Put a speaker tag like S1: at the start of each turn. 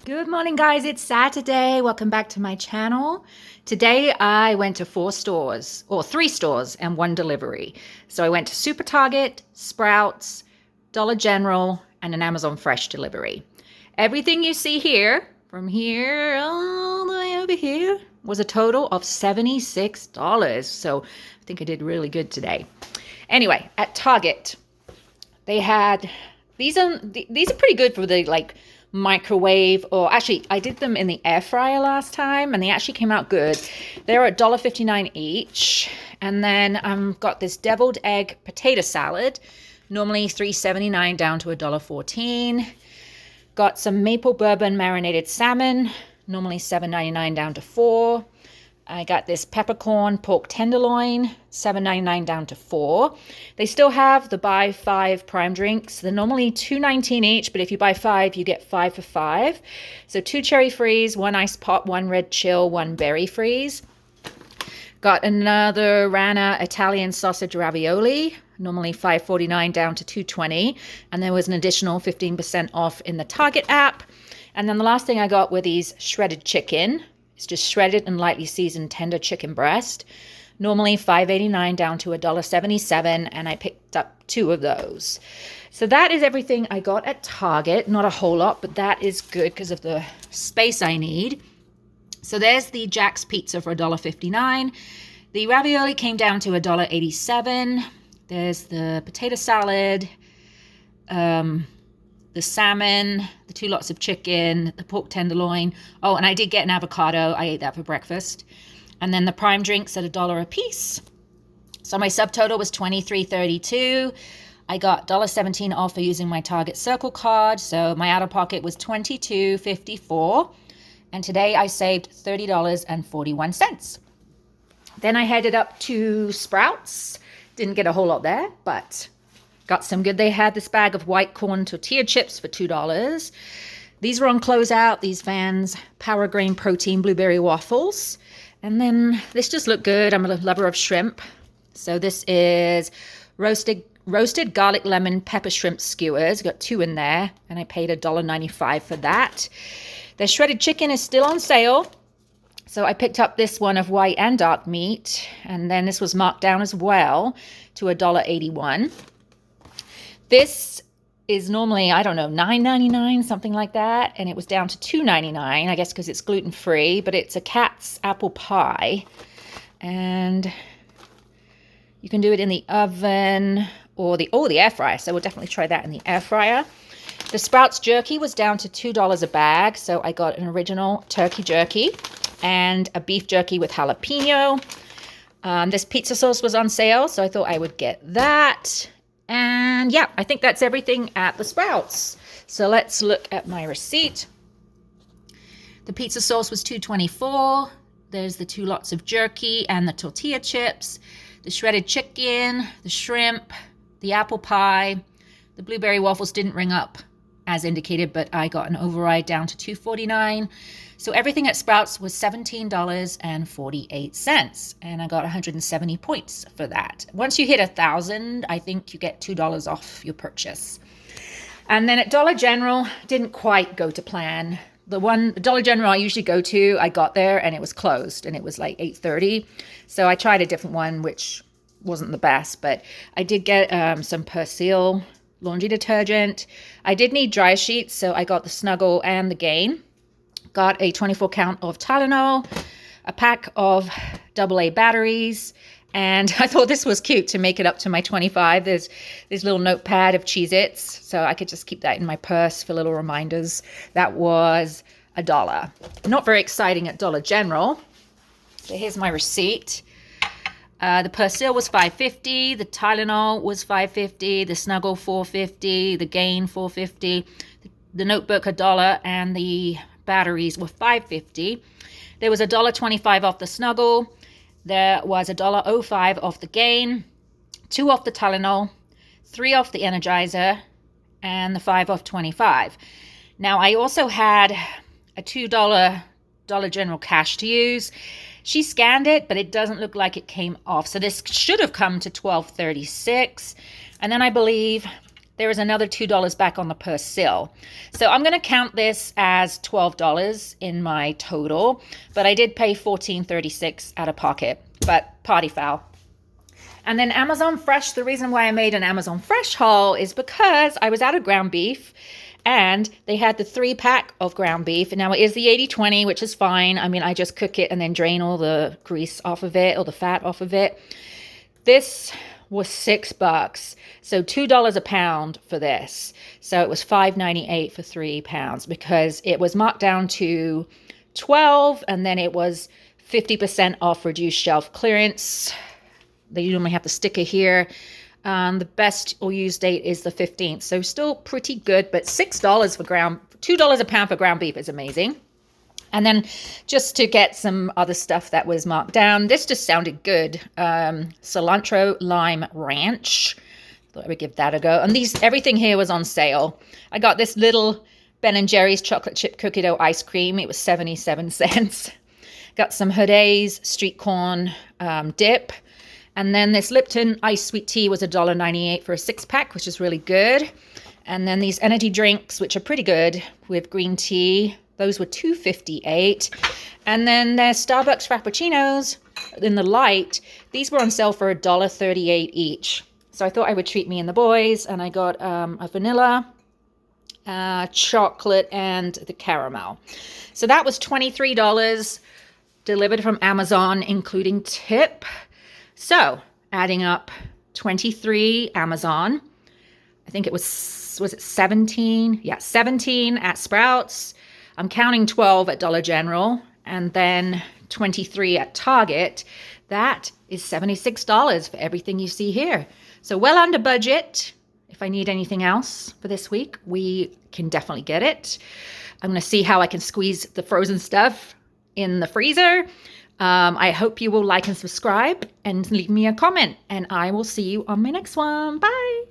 S1: Good morning, guys. It's Saturday. Welcome back to my channel. Today I went to 3 stores and 1 delivery. So I went to Super Target, Sprouts, Dollar General, and an Amazon Fresh delivery. Everything you see here, from here all the way over here, was a total of $76. So I think I did really good today. Anyway, at Target, they had these are pretty good for the microwave, or actually I did them in the air fryer last time and they actually came out good. They're at $1.59 each. And then got this deviled egg potato salad, normally $3.79 down to $1.14. Got some maple bourbon marinated salmon, normally $7.99 down to $4. I got this peppercorn pork tenderloin, $7.99 down to $4. They still have the buy 5 prime drinks. They're normally $2.19 each, but if you buy 5, you get 5 for 5. So 2 cherry freeze, 1 ice pop, 1 red chill, 1 berry freeze. Got another Rana Italian sausage ravioli, normally $5.49 down to $2.20. And there was an additional 15% off in the Target app. And then the last thing I got were these shredded chicken. It's just shredded and lightly seasoned tender chicken breast. Normally $5.89 down to $1.77, and I picked up 2 of those. So that is everything I got at Target. Not a whole lot, but that is good because of the space I need. So there's the Jack's Pizza for $1.59. The ravioli came down to $1.87. There's the potato salad, the salmon, the 2 lots of chicken, the pork tenderloin. Oh, and I did get an avocado. I ate that for breakfast. And then the prime drinks at $1 a piece. So my subtotal was $23.32. I got $1.17 off for using my Target Circle card. So my out-of-pocket was $22.54. And today I saved $30.41. Then I headed up to Sprouts. Didn't get a whole lot there, but got some good. They had this bag of white corn tortilla chips for $2. These were on closeout. These Vans Power Grain Protein Blueberry Waffles. And then this just looked good. I'm a lover of shrimp. So this is roasted garlic lemon pepper shrimp skewers. Got 2 in there. And I paid $1.95 for that. The shredded chicken is still on sale. So I picked up this one of white and dark meat. And then this was marked down as well to $1.81. This is normally, I don't know, $9.99, something like that. And it was down to $2.99, I guess because it's gluten-free. But it's a Cat's apple pie. And you can do it in the oven or the air fryer. So we'll definitely try that in the air fryer. The Sprouts jerky was down to $2 a bag. So I got an original turkey jerky and a beef jerky with jalapeno. This pizza sauce was on sale, so I thought I would get that. And yeah, I think that's everything at the Sprouts. So let's look at my receipt. The pizza sauce was $2.24. There's the 2 lots of jerky and the tortilla chips, the shredded chicken, the shrimp, the apple pie. The blueberry waffles didn't ring up as indicated, but I got an override down to $2.49. So everything at Sprouts was $17.48, and I got 170 points for that. Once you hit 1,000, I think you get $2 off your purchase. And then at Dollar General, didn't quite go to plan. The Dollar General I usually go to, I got there and it was closed, and it was like 8:30. So I tried a different one, which wasn't the best, but I did get some Persil laundry detergent. I did need dry sheets, so I got the Snuggle and the Gain. Got a 24 count of Tylenol, a pack of AA batteries, and I thought this was cute to make it up to my 25. There's this little notepad of Cheez-Its, so I could just keep that in my purse for little reminders. That was $1. Not very exciting at Dollar General. So here's my receipt. The Persil was $5.50, the Tylenol was $5.50, the Snuggle $4.50, the Gain $4.50, the notebook $1, and the batteries were $5.50. There was $1.25 off the Snuggle. There was $1.05 off the Gain, 2 off the Tylenol, 3 off the Energizer, and the 5 off 25. Now I also had a $2 Dollar General cash to use. She scanned it, but it doesn't look like it came off. So this should have come to $12.36. And then I believe there is another $2 back on the Persil. So I'm going to count this as $12 in my total, but I did pay $14.36 out of pocket, but party foul. And then Amazon Fresh, the reason why I made an Amazon Fresh haul is because I was out of ground beef and they had the 3-pack of ground beef. And now it is the 80-20, which is fine. I mean, I just cook it and then drain all the grease off of it or the fat off of it. This was $6, so $2 a pound for this. So it was $5.98 for 3 pounds because it was marked down to $12, and then it was 50% off reduced shelf clearance. They normally have the sticker here. The best or use date is the 15th, so still pretty good. But $6 for $2 a pound for ground beef is amazing. And then just to get some other stuff that was marked down, this just sounded good. Cilantro lime ranch. Thought I would give that a go. And everything here was on sale. I got this little Ben & Jerry's chocolate chip cookie dough ice cream. It was 77 cents. Got some Hoday's street corn dip. And then this Lipton iced sweet tea was $1.98 for a 6-pack, which is really good. And then these energy drinks, which are pretty good with green tea. Those were $2.58. And then their Starbucks Frappuccinos in the light. These were on sale for $1.38 each. So I thought I would treat me and the boys. And I got a vanilla, chocolate, and the caramel. So that was $23 delivered from Amazon, including tip. So adding up 23 Amazon. I think it was it 17? Yeah, 17 at Sprouts. I'm counting 12 at Dollar General and then 23 at Target. That is $76 for everything you see here. So well under budget. If I need anything else for this week, we can definitely get it. I'm going to see how I can squeeze the frozen stuff in the freezer. I hope you will like and subscribe and leave me a comment, and I will see you on my next one. Bye.